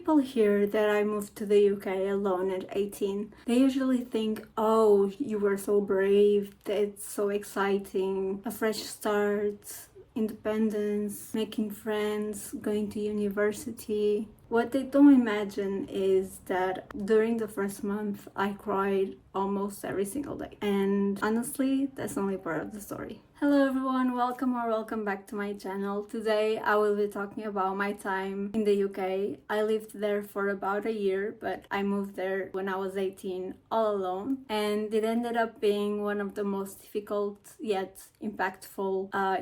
people hear that I moved to the UK alone at 18, they usually think, oh, you were so brave, that's so exciting, a fresh start, independence, making friends, going to university. What they don't imagine is that during the first month I cried almost every single day. And honestly, that's only part of the story. Hello everyone, welcome back to my channel. Today I will be talking about my time in the UK. I lived there for about a year, but I moved there when I was 18 all alone, and it ended up being one of the most difficult yet impactful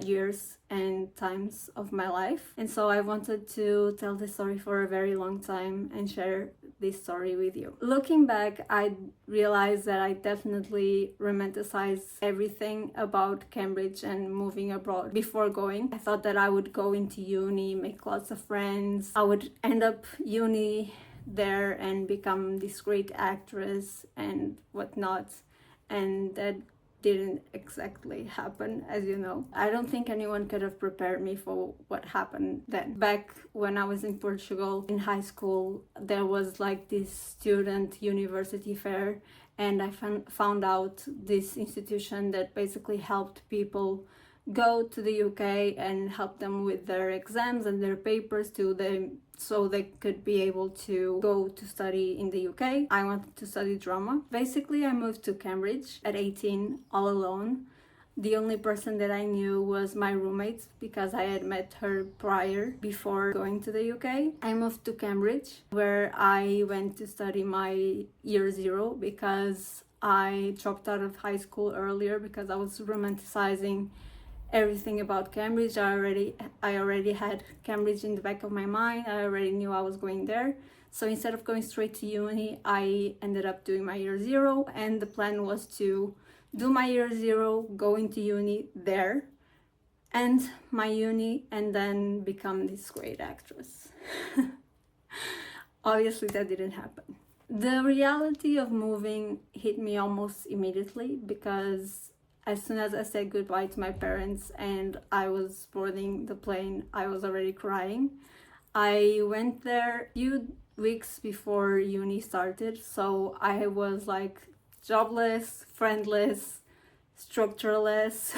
years and times of my life. And so I wanted to tell this story for a very long time and share this story with you. Looking back, I realized that I definitely romanticized everything about Cambridge and moving abroad before going. I thought that I would go into uni, make lots of friends. I would end up uni there and become this great actress and whatnot. And that didn't exactly happen, as you know. I don't think anyone could have prepared me for what happened then. Back when I was in Portugal in high school, there was like this student university fair, and I found out this institution that basically helped people go to the UK and help them with their exams and their papers so they could be able to go to study in the UK. I wanted to study drama. Basically, I moved to Cambridge at 18 all alone. The only person that I knew was my roommate because I had met her prior before going to the UK. I moved to Cambridge where I went to study my year zero because I dropped out of high school earlier because I was romanticizing everything about Cambridge. I already had Cambridge in the back of my mind. I already knew I was going there. So instead of going straight to uni, I ended up doing my year zero, and the plan was to do my year zero, go into uni there, and my uni, and then become this great actress. Obviously that didn't happen. The reality of moving hit me almost immediately because as soon as I said goodbye to my parents and I was boarding the plane, I was already crying. I went there a few weeks before uni started, so I was like jobless, friendless, structureless,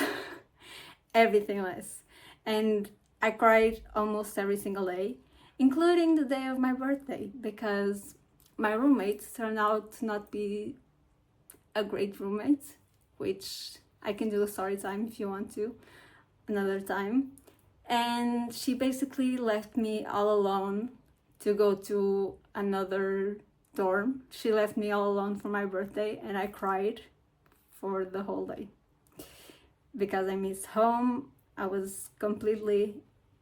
everything less. And I cried almost every single day, including the day of my birthday, because my roommate turned out to not be a great roommate, which I can do a story time if you want to, another time. And she basically left me all alone to go to another dorm. She left me all alone for my birthday, and I cried for the whole day because I missed home. I was completely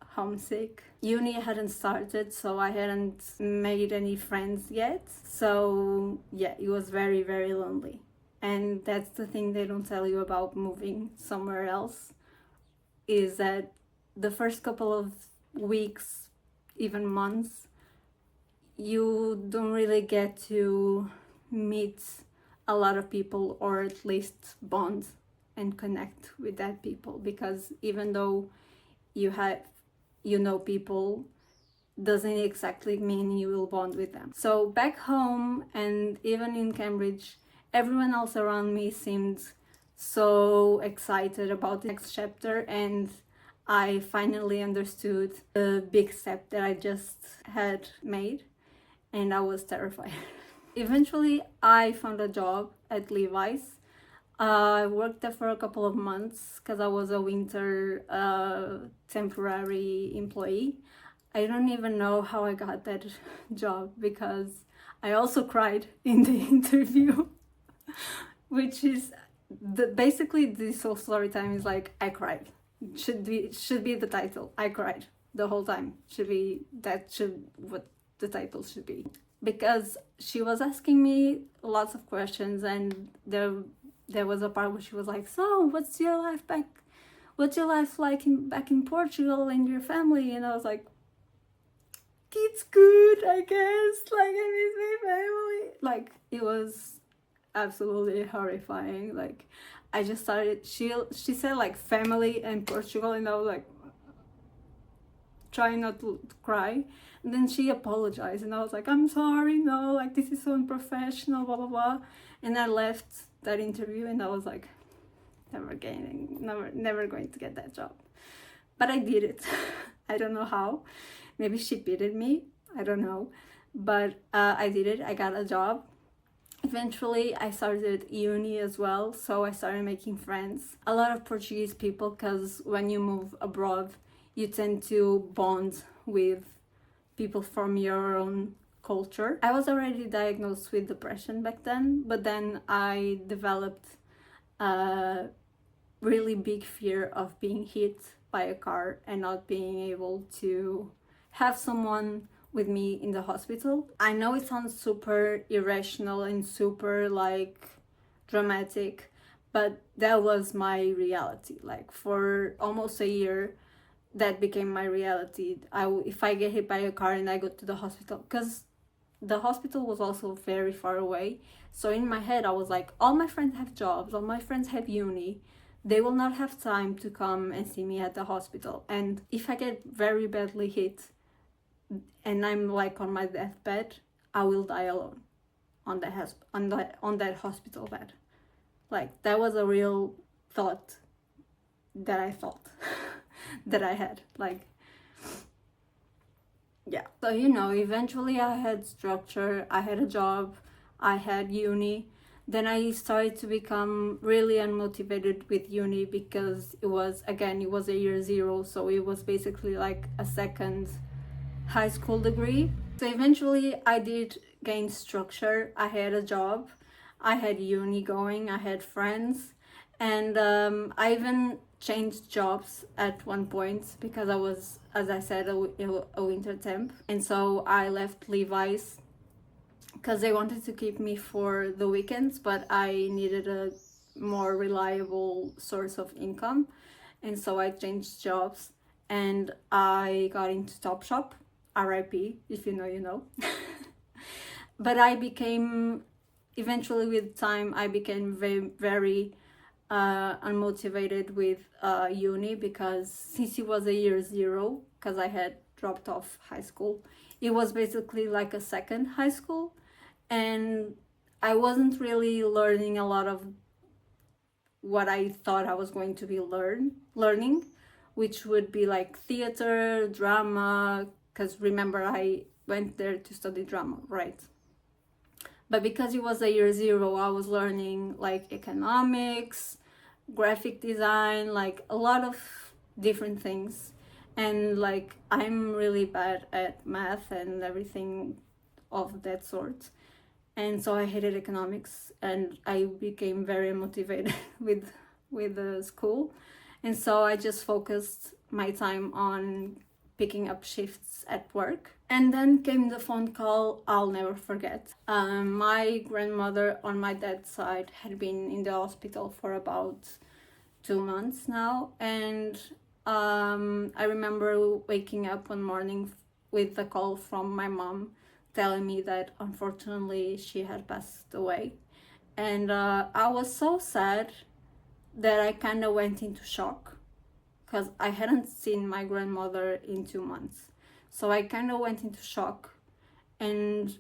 homesick. Uni hadn't started, so I hadn't made any friends yet. So yeah, it was very, very lonely. And that's the thing they don't tell you about moving somewhere else, is that the first couple of weeks, even months, you don't really get to meet a lot of people, or at least bond and connect with that people, because even though you know people, doesn't exactly mean you will bond with them. So back home and even in Cambridge, everyone else around me seemed so excited about the next chapter, and I finally understood the big step that I just had made, and I was terrified. Eventually, I found a job at Levi's. I worked there for a couple of months because I was a winter temporary employee. I don't even know how I got that job because I also cried in the interview. Which is basically this whole story time is like I cried. Should be the title. I cried the whole time. Should what the title should be. Because she was asking me lots of questions, and there was a part where she was like, "So, what's your life like back in Portugal and your family?" And I was like, "It's good, I guess. Like, I miss my family." Like, it was absolutely horrifying. Like, I just started, she said like family and Portugal, and I was like, trying not to cry. And then she apologized, and I was like, I'm sorry, no, like this is so unprofessional, blah blah blah. And I left that interview, and I was like, never going to get that job. But I did it. I don't know how. Maybe she pitied me. I don't know. But I did it. I got a job. Eventually, I started uni as well, so I started making friends. A lot of Portuguese people, because when you move abroad, you tend to bond with people from your own culture. I was already diagnosed with depression back then, but then I developed a really big fear of being hit by a car and not being able to have someone with me in the hospital. I know it sounds super irrational and super like dramatic, but that was my reality. Like for almost a year, that became my reality. If I get hit by a car and I go to the hospital, because the hospital was also very far away. So in my head, I was like, all my friends have jobs, all my friends have uni. They will not have time to come and see me at the hospital. And if I get very badly hit and I'm like on my deathbed, I will die alone on that hospital bed. Like that was a real thought that I thought that I had. Like, yeah. So eventually I had structure, I had a job, I had uni. Then I started to become really unmotivated with uni because it was a year zero, so it was basically like a second high school degree. So eventually I did gain structure. I had a job, I had uni going, I had friends, and I even changed jobs at one point because I was, as I said, a winter temp. And so I left Levi's because they wanted to keep me for the weekends, but I needed a more reliable source of income. And so I changed jobs and I got into Topshop, RIP, if you know, you know. But eventually with time, I became very, very unmotivated with uni because since it was a year zero, because I had dropped off high school, it was basically like a second high school. And I wasn't really learning a lot of what I thought I was going to be learning, which would be like theater, drama, because remember I went there to study drama, right? But because it was a year zero, I was learning like economics, graphic design, like a lot of different things. And like I'm really bad at math and everything of that sort. And so I hated economics and I became very motivated with the school. And so I just focused my time on picking up shifts at work. And then came the phone call I'll never forget. My grandmother on my dad's side had been in the hospital for about 2 months now. And I remember waking up one morning with a call from my mom telling me that unfortunately she had passed away. And I was so sad that I kind of went into shock because I hadn't seen my grandmother in 2 months. So I kind of went into shock, and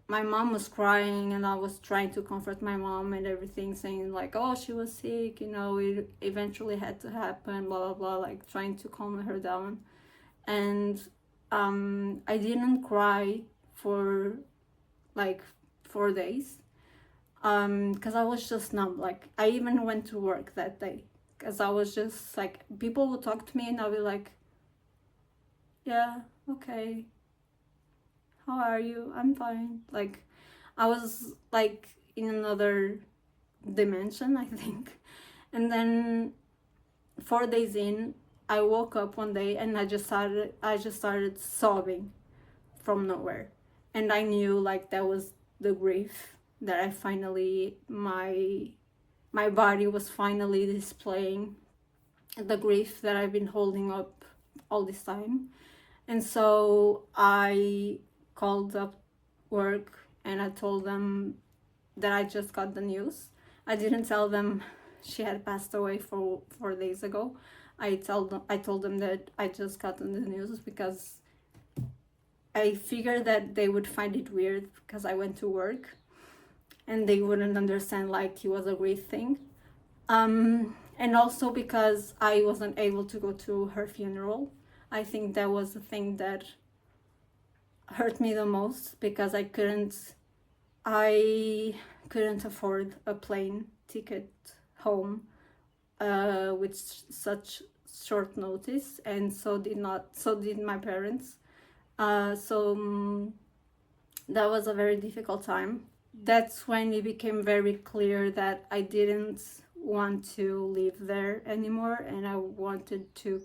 my mom was crying and I was trying to comfort my mom and everything, saying like, oh, she was sick, it eventually had to happen, blah blah blah, like trying to calm her down. And I didn't cry for like 4 days because I was just numb. Like I even went to work that day because I was just like, people would talk to me and I'll be like, yeah, okay, how are you? I'm fine. Like I was like in another dimension, I think. And then 4 days in, I woke up one day and I just started sobbing from nowhere. And I knew like that was the grief that I finally, my body was finally displaying the grief that I've been holding up all this time. And so I called up work and I told them that I just got the news. I didn't tell them she had passed away 4 days ago. I told them that I just got on the news because I figured that they would find it weird because I went to work and they wouldn't understand like it was a great thing. And also because I wasn't able to go to her funeral. I think that was the thing that hurt me the most because I couldn't afford a plane ticket home with such short notice, and so did my parents. That was a very difficult time. That's when it became very clear that I didn't want to live there anymore and I wanted to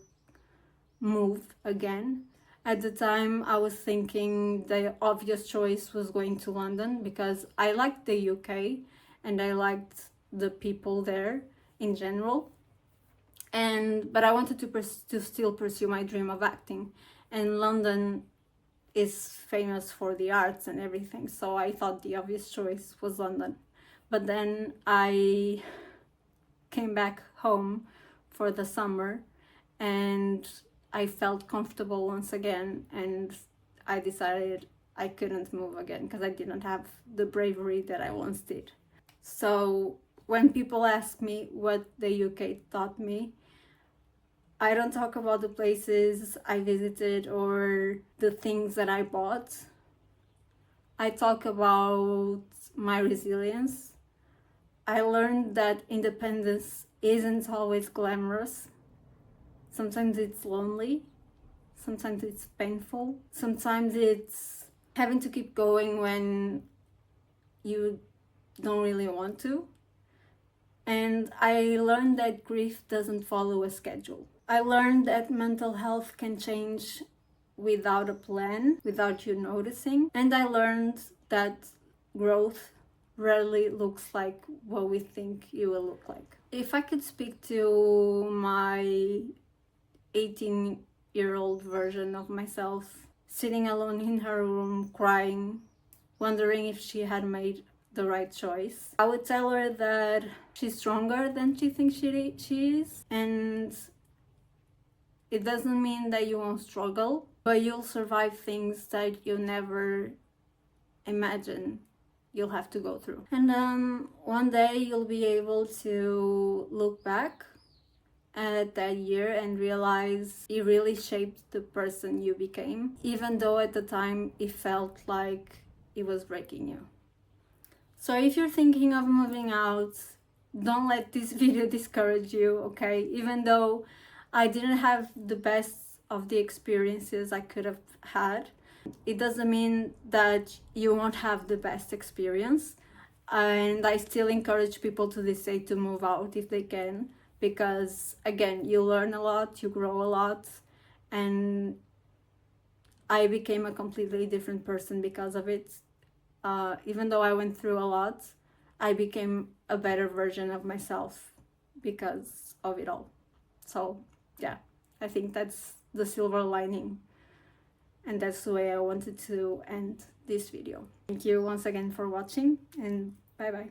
move again. At the time, I was thinking the obvious choice was going to London because I liked the UK and I liked the people there in general. But I wanted to still pursue my dream of acting, and London is famous for the arts and everything, so I thought the obvious choice was London. But then I came back home for the summer and I felt comfortable once again, and I decided I couldn't move again because I didn't have the bravery that I once did. So when people ask me what the UK taught me, I don't talk about the places I visited or the things that I bought. I talk about my resilience. I learned that independence isn't always glamorous. Sometimes it's lonely. Sometimes it's painful. Sometimes it's having to keep going when you don't really want to. And I learned that grief doesn't follow a schedule. I learned that mental health can change without a plan, without you noticing. And I learned that growth rarely looks like what we think it will look like. If I could speak to my 18-year-old version of myself, sitting alone in her room crying, wondering if she had made the right choice, I would tell her that she's stronger than she thinks she is, and it doesn't mean that you won't struggle, but you'll survive things that you never imagine you'll have to go through. And one day you'll be able to look back at that year and realize it really shaped the person you became, even though at the time it felt like it was breaking you. So if you're thinking of moving out, don't let this video discourage you, okay? Even though I didn't have the best of the experiences I could have had, it doesn't mean that you won't have the best experience. And I still encourage people to decide to move out if they can, because again, you learn a lot, you grow a lot, and I became a completely different person because of it. Even though I went through a lot, I became a better version of myself because of it all. So yeah, I think that's the silver lining, and that's the way I wanted to end this video. Thank you once again for watching, and bye bye.